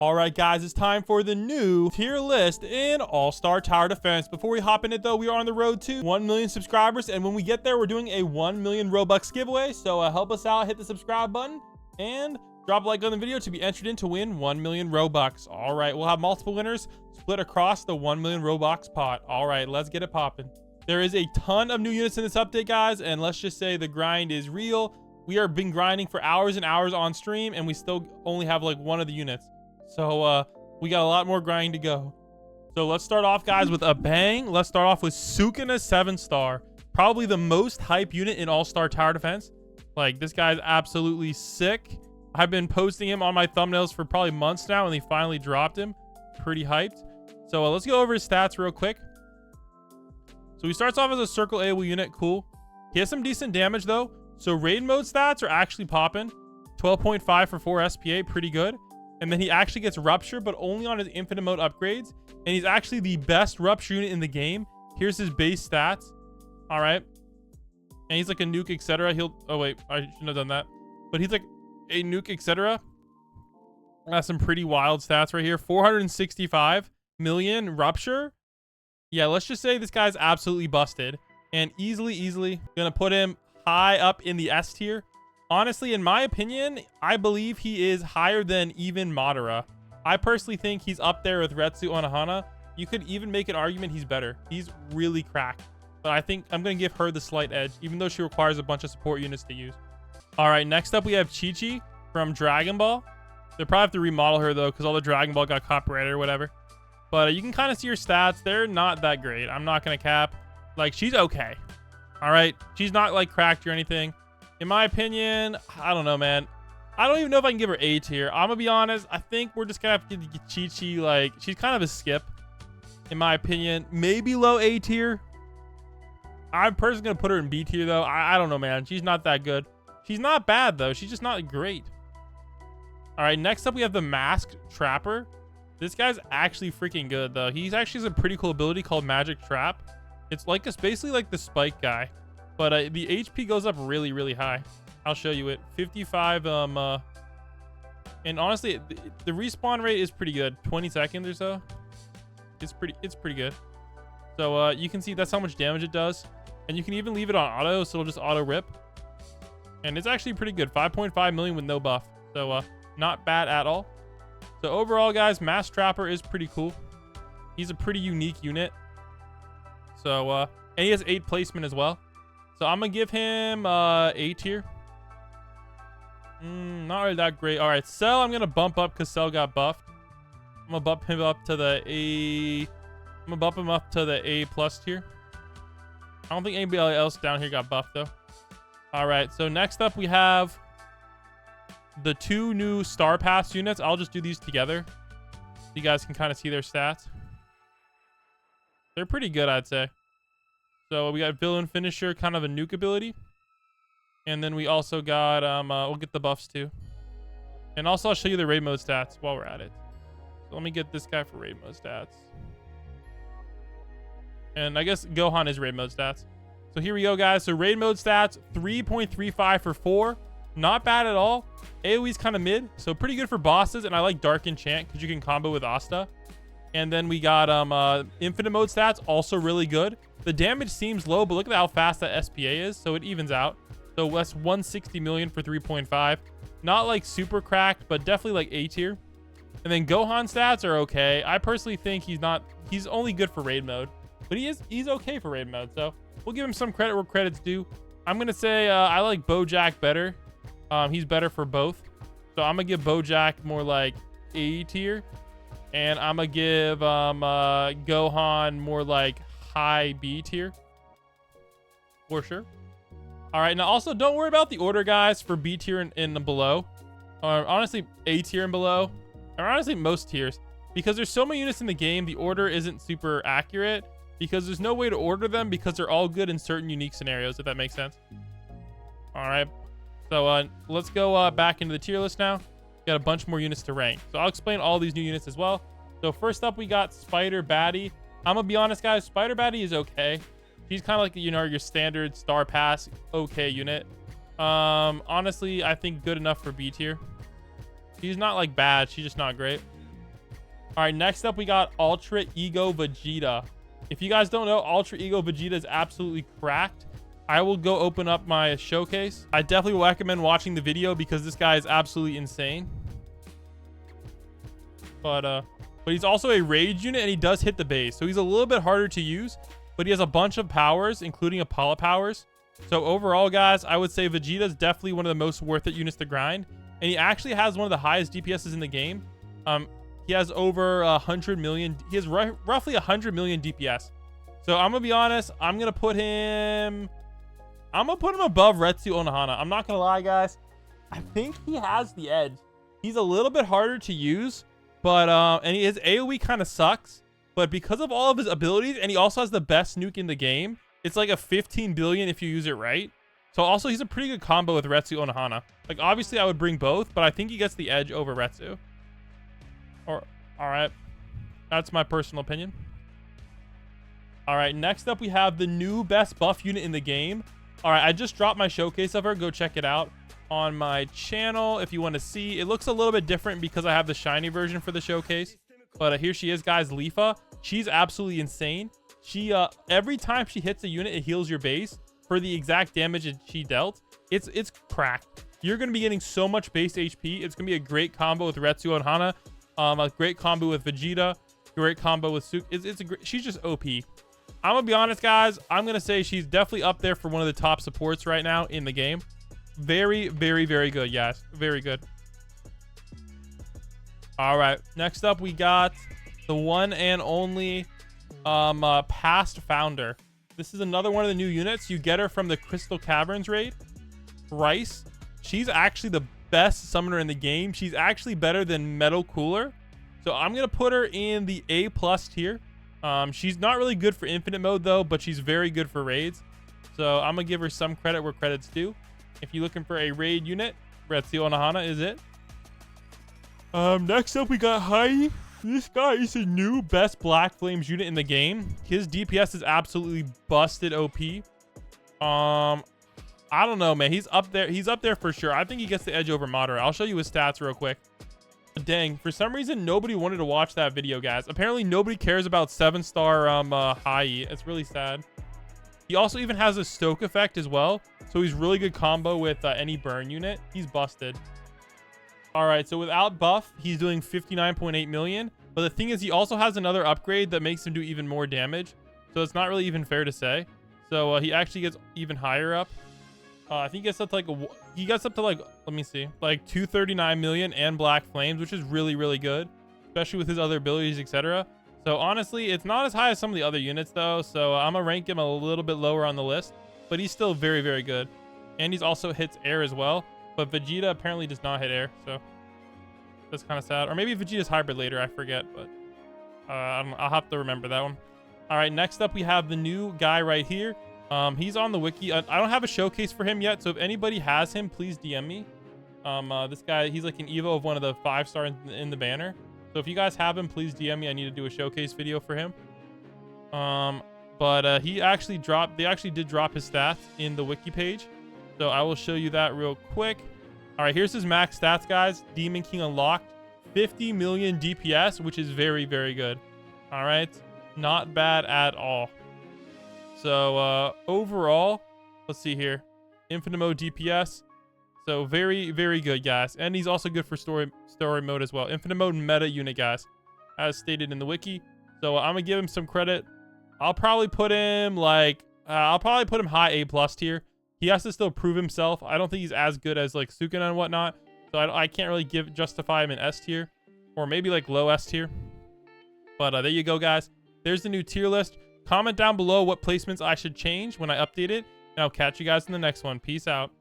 All right, guys, it's time for the new tier list in All-Star Tower Defense. Before we hop in it, though, we are on the road to 1 million subscribers. And when we get there, we're doing a 1 million Robux giveaway. So help us out, hit the subscribe button, and drop a like on the video to be entered in to win 1 million Robux. All right, we'll have multiple winners split across the 1 million Robux pot. All right, let's get it popping. There is a ton of new units in this update, guys. And let's just say the grind is real. We are been grinding for hours and hours on stream, and we still only have like one of the units. So we got a lot more grinding to go. So let's start off, guys, with a bang. Let's start off with Sukuna 7-star. Probably the most hype unit in All-Star Tower Defense. Like, this guy's absolutely sick. I've been posting him on my thumbnails for probably months now, and they finally dropped him. Pretty hyped. So let's go over his stats real quick. So he starts off as a circle AoE unit. Cool. He has some decent damage, though. So raid mode stats are actually popping. 12.5 for 4 SPA. Pretty good. And then he actually gets Rupture, but only on his infinite mode upgrades. And he's actually the best Rupture unit in the game. Here's his base stats. All right. And he's like a nuke, etc. Oh, wait. I shouldn't have done that. But he's like a nuke, etc. That's some pretty wild stats right here. 465 million Rupture. Yeah, let's just say this guy's absolutely busted. And easily gonna put him high up in the S tier. Honestly, in my opinion, I believe he is higher than even Madara. I personally think he's up there with Retsu Onohana. You could even make an argument he's better. He's really cracked. But I think I'm going to give her the slight edge, even though she requires a bunch of support units to use. All right, next up we have Chi-Chi from Dragon Ball. They'll probably have to remodel her, though, because all the Dragon Ball got copyrighted or whatever. But you can kind of see her stats. They're not that great. I'm not going to cap. Like, she's okay. All right? She's not, like, cracked or anything. In my opinion, I don't know, man. I don't even know if I can give her A tier. I'm gonna be honest. I think we're just gonna have to give Chi-Chi, like, she's kind of a skip, in my opinion. Maybe low A tier. I'm personally gonna put her in B tier, though. I don't know, man. She's not that good. She's not bad, though. She's just not great. All right, next up we have the Masked Trapper. This guy's actually freaking good, though. He's actually has a pretty cool ability called Magic Trap. It's like it's basically like the Spike guy. But the HP goes up really high. I'll show you it. 55. And honestly, the respawn rate is pretty good. 20 seconds or so. It's pretty good. So you can see that's how much damage it does. And you can even leave it on auto, so it'll just auto rip. And it's actually pretty good. 5.5 million with no buff. So not bad at all. So overall, guys, Masked Trapper is pretty cool. He's a pretty unique unit. So and he has 8 placement as well. So I'm going to give him A tier. Not really that great. All right, Cell I'm going to bump up because Cell got buffed. I'm going to bump him up to the A. I'm going to bump him up to the A+ tier. I don't think anybody else down here got buffed, though. All right, so next up we have the 2 new Star Pass units. I'll just do these together. You guys can kind of see their stats. They're pretty good, I'd say. So we got Villain Finisher, kind of a nuke ability. And then we also got, we'll get the buffs too. And also I'll show you the raid mode stats while we're at it. So let me get this guy for raid mode stats. And I guess Gohan is raid mode stats. So here we go, guys. So raid mode stats, 3.35 for 4. Not bad at all. AoE's kind of mid, so pretty good for bosses. And I like Dark Enchant because you can combo with Astd. And then we got infinite mode stats, also really good. The damage seems low, but look at how fast that SPA is, so it evens out. So that's 160 million for 3.5. Not like super cracked, but definitely like A tier. And then Gohan stats are okay. I personally think he's only good for raid mode, but he's okay for raid mode. So we'll give him some credit where credit's due. I'm gonna say I like Bojack better. He's better for both. So I'm gonna give Bojack more like A tier. And I'm gonna give Gohan more like high B tier for sure. All right, now also don't worry about the order, guys, for B tier and below, or honestly A tier and below, or honestly most tiers, because there's so many units in the game. The order isn't super accurate because there's no way to order them because they're all good in certain unique scenarios, if that makes sense. All right, so let's go back into the tier list now. Got a bunch more units to rank, so I'll explain all these new units as well. So first up we got Spider Baddie. I'm gonna be honest, guys, Spider Baddie is okay. She's kind of like, you know, your standard Star Pass okay unit. Honestly, I think good enough for B tier. She's not like bad, she's just not great. All right, next up we got Ultra Ego Vegeta. If you guys don't know, Ultra Ego Vegeta is absolutely cracked. I will go open up my showcase. I definitely recommend watching the video because this guy is absolutely insane. But he's also a rage unit and he does hit the base. So he's a little bit harder to use, but he has a bunch of powers, including Apollo powers. So overall, guys, I would say Vegeta is definitely one of the most worth it units to grind. And he actually has one of the highest DPSs in the game. He has over 100 million. He has roughly 100 million DPS. So I'm going to be honest. I'm going to put him above Retsu Onohana. I'm not going to lie, guys. I think he has the edge. He's a little bit harder to use, but and his AoE kind of sucks. But because of all of his abilities, and he also has the best nuke in the game, it's like a 15 billion if you use it right. So also he's a pretty good combo with Retsu Onohana. Like obviously I would bring both, but I think he gets the edge over Retsu. All right, that's my personal opinion. All right, next up we have the new best buff unit in the game. All right, I just dropped my showcase of her. Go check it out on my channel if you want to see. It looks a little bit different because I have the shiny version for the showcase. But here she is, guys, Leafa. She's absolutely insane. She every time she hits a unit, it heals your base for the exact damage that she dealt. It's cracked. You're going to be getting so much base HP. It's going to be a great combo with Retsu Onohana. A great combo with Vegeta. Great combo with Sukuna. She's just OP. I'm going to be honest, guys. I'm going to say she's definitely up there for one of the top supports right now in the game. Very, very, very good. Yes, very good. All right. Next up, we got the one and only Past Founder. This is another one of the new units. You get her from the Crystal Caverns raid. Rice. She's actually the best summoner in the game. She's actually better than Metal Cooler. So I'm going to put her in the A+ tier. She's not really good for infinite mode though, but she's very good for raids. So I'm going to give her some credit where credit's due. If you're looking for a raid unit, Retsu Onohana is it. Next up we got Hai. This guy is the new best Black Flames unit in the game. His DPS is absolutely busted OP. I don't know, man. He's up there. He's up there for sure. I think he gets the edge over Moderate. I'll show you his stats real quick. Dang, for some reason, nobody wanted to watch that video, guys. Apparently, nobody cares about 7-star Hai. It's really sad. He also even has a Stoke effect as well. So he's really good combo with any burn unit. He's busted. All right, so without buff, he's doing 59.8 million. But the thing is, he also has another upgrade that makes him do even more damage. So it's not really even fair to say. So he actually gets even higher up. I think he gets up to like, let me see, like 239 million and Black Flames, which is really, really good, especially with his other abilities, etc. So honestly, it's not as high as some of the other units though. So I'm gonna rank him a little bit lower on the list, but he's still very, very good. And he's also hits air as well. But Vegeta apparently does not hit air. So that's kind of sad. Or maybe Vegeta's hybrid later, I forget, but I'll have to remember that one. All right, next up we have the new guy right here. He's on the wiki. I don't have a showcase for him yet, so if anybody has him, please DM me. This guy, he's like an Evo of one of the 5-star in the banner. So if you guys have him, please DM me. I need to do a showcase video for him. He actually dropped. They actually did drop his stats in the wiki page, so I will show you that real quick. All right, here's his max stats, guys. Demon King unlocked, 50 million DPS, which is very, very good. All right, not bad at all. So overall, let's see here, infinite mode DPS. So very, very good, guys. And he's also good for story mode as well. Infinite mode meta unit, guys, as stated in the wiki. So I'm gonna give him some credit. I'll probably put him like high A+ tier. He has to still prove himself. I don't think he's as good as like Sukuna and whatnot. So I can't really justify him in S tier, or maybe like low S tier. But there you go, guys. There's the new tier list. Comment down below what placements I should change when I update it. And I'll catch you guys in the next one. Peace out.